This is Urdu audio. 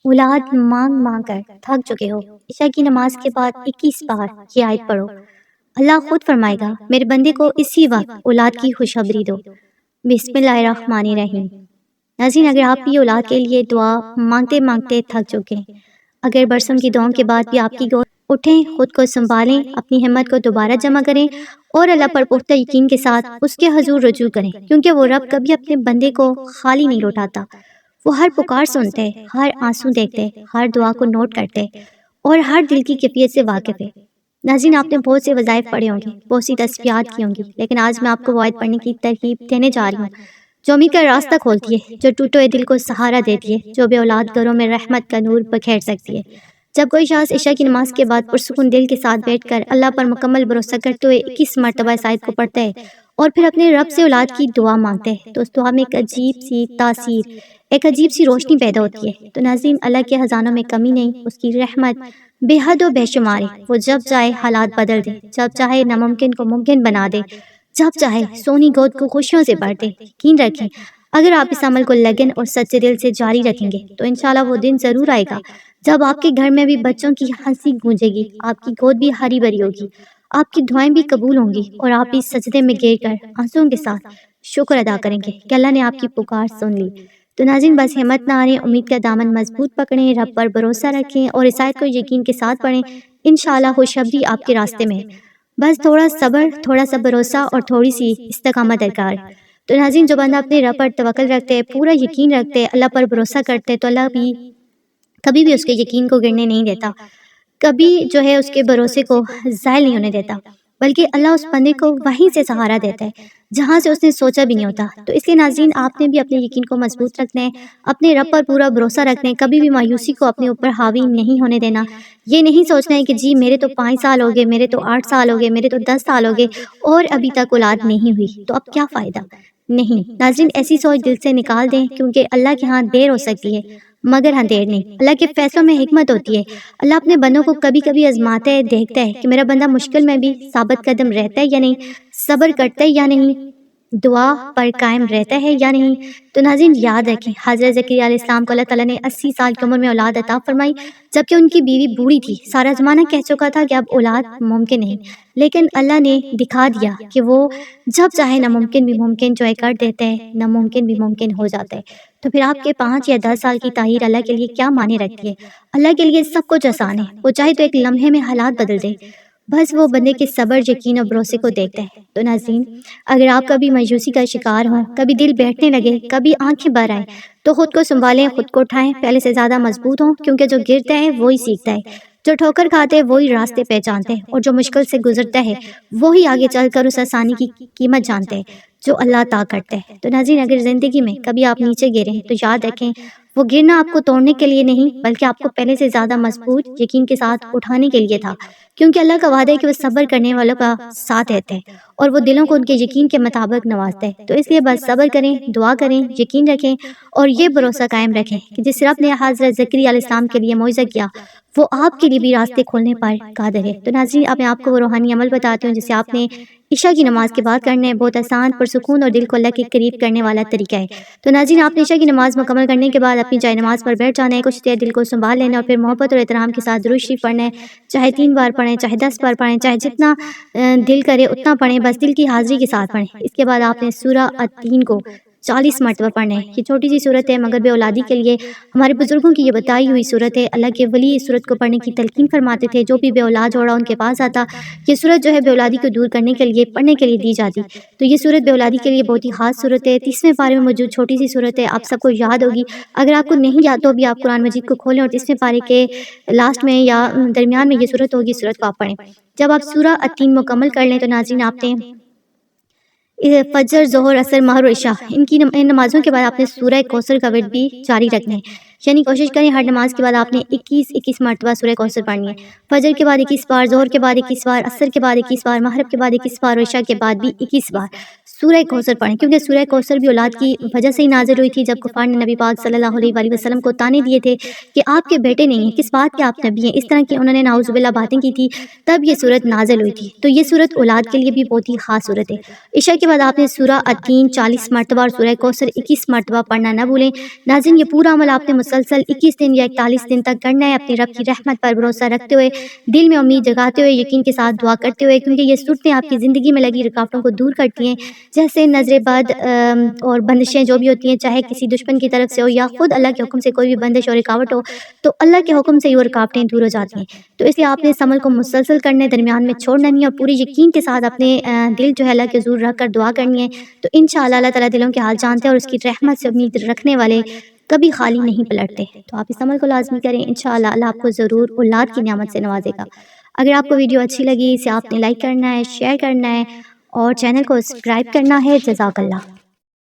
اولاد مانگ مانگ کر تھک چکے ہو، عشاء کی نماز کے بعد 21 بار یہ آیت پڑھو۔ اللہ خود فرمائے گا میرے بندے کو اسی وقت اولاد کی خوشخبری دو۔ بسم اللہ الرحمن الرحیم۔ ناظرین، اگر آپ بھی اولاد کے لیے دعا مانگتے مانگتے تھک چکے ہیں، اگر برسوں کی دعاؤں کے بعد بھی آپ کی گود اٹھیں، خود کو سنبھالیں، اپنی ہمت کو دوبارہ جمع کریں اور اللہ پر پختہ یقین کے ساتھ اس کے حضور رجوع کریں، کیونکہ وہ رب کبھی اپنے بندے کو خالی نہیں لوٹاتا۔ وہ ہر پکار سنتے، ہر آنسو دیکھتے، ہر دعا کو نوٹ کرتے اور ہر دل کی کیفیت سے واقف ہے۔ ناظرین، آپ نے بہت سے وظائف پڑھے ہوں گے، بہت سی تسبیحات کی ہوں گی، لیکن آج میں آپ کو وہ آیت پڑھنے کی ترغیب دینے جا رہی ہوں جو امید کا راستہ کھولتی ہے، جو ٹوٹے ہوئے دل کو سہارا دیتی ہے، جو بے اولاد گھروں میں رحمت کا نور بکھیر سکتی ہے۔ جب کوئی شخص عشاء کی نماز کے بعد پرسکون دل کے ساتھ بیٹھ کر اللہ پر مکمل بھروسہ کرتے ہوئے 21 مرتبہ اس آیت کو پڑھتا ہے اور پھر اپنے رب سے اولاد کی دعا مانگتے ہے، تو اس دعا میں ایک عجیب سی تاثیر، ایک عجیب سی روشنی پیدا ہوتی ہے۔ تو ناظرین، اللہ کے خزانوں میں کمی نہیں، اس کی رحمت بے حد و بے شمار ہے۔ وہ جب چاہے حالات بدل دے، جب چاہے ناممکن کو ممکن بنا دے، جب چاہے سونی گود کو خوشیوں سے بھر دے۔ یقین رکھیں، اگر آپ اس عمل کو لگن اور سچے دل سے جاری رکھیں گے تو انشاءاللہ وہ دن ضرور آئے گا جب آپ کے گھر میں بھی بچوں کی ہنسی گونجے گی، آپ کی گود بھی ہری بھری ہوگی، آپ کی دعائیں بھی قبول ہوں گی اور آپ بھی سجدے میں گر کر آنسوؤں کے ساتھ شکر ادا کریں گے کہ اللہ نے آپ کی پکار سن لی۔ تو ناظرین، بس ہمت نہ ہاریں، امید کا دامن مضبوط پکڑیں، رب پر بھروسہ رکھیں اور اس آیت کو یقین کے ساتھ پڑھیں۔ انشاءاللہ خوشخبری آپ کے راستے میں ہے۔ بس تھوڑا صبر، تھوڑا سا بھروسہ اور تھوڑی سی استقامت درکار ہے۔ تو ناظرین، جو بندہ اپنے رب پر توکل رکھتے ہیں، پورا یقین رکھتے ہیں، اللہ پر بھروسہ کرتے ہیں، تو اللہ بھی کبھی بھی اس کے یقین کو گرنے نہیں دیتا، کبھی جو ہے اس کے بھروسے کو زائل نہیں ہونے دیتا، بلکہ اللہ اس بندے کو وہیں سے سہارا دیتا ہے جہاں سے اس نے سوچا بھی نہیں ہوتا۔ تو اس لیے ناظرین، آپ نے بھی اپنے یقین کو مضبوط رکھنا ہے، اپنے رب پر پورا بھروسہ رکھنا ہے، کبھی بھی مایوسی کو اپنے اوپر حاوی نہیں ہونے دینا۔ یہ نہیں سوچنا ہے کہ جی میرے تو 5 سال ہو گئے، میرے تو 8 سال ہو گئے، میرے تو 10 سال ہو گئے اور ابھی تک اولاد نہیں ہوئی، تو اب کیا فائدہ۔ نہیں ناظرین، ایسی سوچ دل سے نکال دیں، کیونکہ اللہ کے ہاں دیر ہو سکتی ہے مگر اندھیر نہیں۔ اللہ کے فیصلوں میں حکمت ہوتی ہے۔ اللہ اپنے بندوں کو کبھی کبھی آزماتا ہے، دیکھتا ہے کہ میرا بندہ مشکل میں بھی ثابت قدم رہتا ہے یا نہیں، صبر کرتا ہے یا نہیں، دعا پر قائم رہتا ہے یا نہیں۔ تو ناظرین، یاد رکھیں، حضرت زکریا علیہ السلام کو اللہ تعالیٰ نے 80 سال کی عمر میں اولاد عطا فرمائی، جبکہ ان کی بیوی بوڑھی تھی۔ سارا زمانہ کہہ چکا تھا کہ اب اولاد ممکن نہیں، لیکن اللہ نے دکھا دیا کہ وہ جب چاہے ناممکن بھی ممکن جو ہے کر دیتے ہیں، ناممکن بھی ممکن ہو جاتا ہے۔ تو پھر آپ کے 5 یا 10 سال کی تاخیر اللہ کے لیے کیا معنی رکھتی ہے؟ اللہ کے لیے سب کچھ آسان ہے، وہ چاہے تو ایک لمحے میں حالات بدل دے، بس وہ بندے کے صبر، یقین اور بھروسے کو دیکھتا ہے۔ تو ناظرین، اگر آپ کبھی مایوسی کا شکار ہوں، کبھی دل بیٹھنے لگے، کبھی آنکھیں بھر آئیں، تو خود کو سنبھالیں، خود کو اٹھائیں، پہلے سے زیادہ مضبوط ہوں، کیونکہ جو گرتا ہے وہی سیکھتا ہے، جو ٹھوکر کھاتے ہیں وہی راستے پہچانتے ہیں، اور جو مشکل سے گزرتا ہے وہی آگے چل کر اس آسانی کی قیمت جانتے ہیں جو اللہ عطا کرتا ہے۔ تو ناظرین، اگر زندگی میں کبھی آپ نیچے گریں تو یاد رکھیں، وہ گرنا آپ کو توڑنے کے لیے نہیں، بلکہ آپ کو پہلے سے زیادہ مضبوط یقین کے ساتھ اٹھانے کے لیے تھا، کیونکہ اللہ کا وعدہ ہے کہ وہ صبر کرنے والوں کا ساتھ رہتے ہیں اور وہ دلوں کو ان کے یقین کے مطابق نوازتا ہے۔ تو اس لیے بس صبر کریں، دعا کریں، یقین رکھیں اور یہ بھروسہ قائم رکھیں کہ جس رب نے حضرت زکریا علیہ السلام کے لیے معجزہ کیا، وہ آپ کے لیے بھی راستے کھولنے پر قادر ہے۔ تو ناظرین، اب میں آپ کو وہ روحانی عمل بتاتی ہوں جسے آپ نے عشاء کی نماز کے بعد کرنا ہے۔ بہت آسان، پرسکون اور دل کو اللہ کے قریب کرنے والا طریقہ ہے۔ تو ناظرین، آپ نے عشاء کی نماز مکمل کرنے کے بعد اپنی جائے نماز پر بیٹھ جانا ہے، کچھ دیر دل کو سنبھال لینا اور پھر محبت اور احترام کے ساتھ درود شریف پڑھنا ہے، چاہے 3 بار پڑھیں، چاہے 10 بار پڑھیں، چاہے جتنا دل کرے اتنا پڑھیں، بس دل کی حاضری کے ساتھ پڑھیں۔ اس کے بعد آپ نے سورہ التین کو 40 مرتبہ پڑھنا ہے۔ یہ چھوٹی سی صورت ہے مگر بے اولادی کے لیے ہمارے بزرگوں کی یہ بتائی ہوئی صورت ہے۔ اللہ کے ولی اس صورت کو پڑھنے کی تلقین فرماتے تھے، جو بھی بے اولاد ہو رہا ان کے پاس آتا، یہ صورت جو ہے بے اولادی کو دور کرنے کے لیے پڑھنے کے لیے دی جاتی۔ تو یہ صورت بے اولادی کے لیے بہت ہی خاص صورت ہے، 30ویں پارے میں موجود چھوٹی سی صورت ہے، آپ سب کو یاد ہوگی۔ اگر آپ کو نہیں یاد تو بھی آپ قرآن مجید کو کھولیں اور 30ویں پارے کے لاسٹ میں یا درمیان میں یہ صورت ہوگی، صورت کو آپ پڑھیں۔ جب آپ سورہ التین مکمل کر لیں تو ناظرین، آپ نے فجر، ظہر، عصر، مغرب اور عشاء ان نمازوں کے بعد آپ نے سورہ کوثر کا ورد بھی جاری رکھنا ہے، یعنی کوشش کریں ہر نماز کے بعد آپ نے 21 مرتبہ سورہ کوثر پڑھنی ہے۔ فجر کے بعد 21 بار، ظہر کے بعد 21 بار، عصر کے بعد 21 بار، مغرب کے بعد 21 بار اور عشاء کے بعد بھی 21 بار سورہ کوثر پڑھیں، کیونکہ سورہ کوثر بھی اولاد کی وجہ سے ہی نازل ہوئی تھی۔ جب کفار نے نبی پاک صلی اللہ علیہ وآلہ وسلم کو طعنے دیے تھے کہ آپ کے بیٹے نہیں ہیں، کس بات کے آپ نبی ہیں، اس طرح کی انہوں نے نعوذ باللہ باتیں کی تھی، تب یہ صورت نازل ہوئی تھی۔ تو یہ صورت اولاد کے لیے بھی بہت ہی خاص صورت ہے۔ عشاء کے بعد آپ نے سورہ التین 40 مرتبہ اور سورہ کوثر 21 مرتبہ پڑھنا نہ بھولیں۔ ناظرین، یہ پورا عمل آپ نے مسلسل 21 دن یا 41 دن تک کرنا ہے، اپنے رب کی رحمت پر بھروسہ رکھتے ہوئے، دل میں امید جگاتے ہوئے، یقین کے ساتھ دعا کرتے ہوئے، کیونکہ یہ صورتیں آپ کی زندگی میں لگی رکاوٹوں کو دور کرتی ہیں، جیسے نظر بد اور بندشیں جو بھی ہوتی ہیں، چاہے کسی دشمن کی طرف سے ہو یا خود اللہ کے حکم سے کوئی بھی بندش اور رکاوٹ ہو، تو اللہ کے حکم سے یہ رکاوٹیں دور ہو جاتی ہیں۔ تو اس لیے آپ نے اس عمل کو مسلسل کرنے، درمیان میں چھوڑنا نہیں، اور پوری یقین کے ساتھ اپنے دل جو ہے اللہ کے حضور رکھ کر دعا کرنی ہے، تو انشاءاللہ اللہ تعالیٰ دلوں کے حال جانتے ہیں، اور اس کی رحمت سے امید رکھنے والے کبھی خالی نہیں پلٹتے۔ تو آپ اس عمل کو لازمی کریں، انشاءاللہ اللہ آپ کو ضرور اولاد کی نعمت سے نوازے گا۔ اگر آپ کو ویڈیو اچھی لگی، اسے آپ نے لائک کرنا ہے، شیئر کرنا ہے، اور چینل کو سبسکرائب کرنا ہے۔ جزاک اللہ۔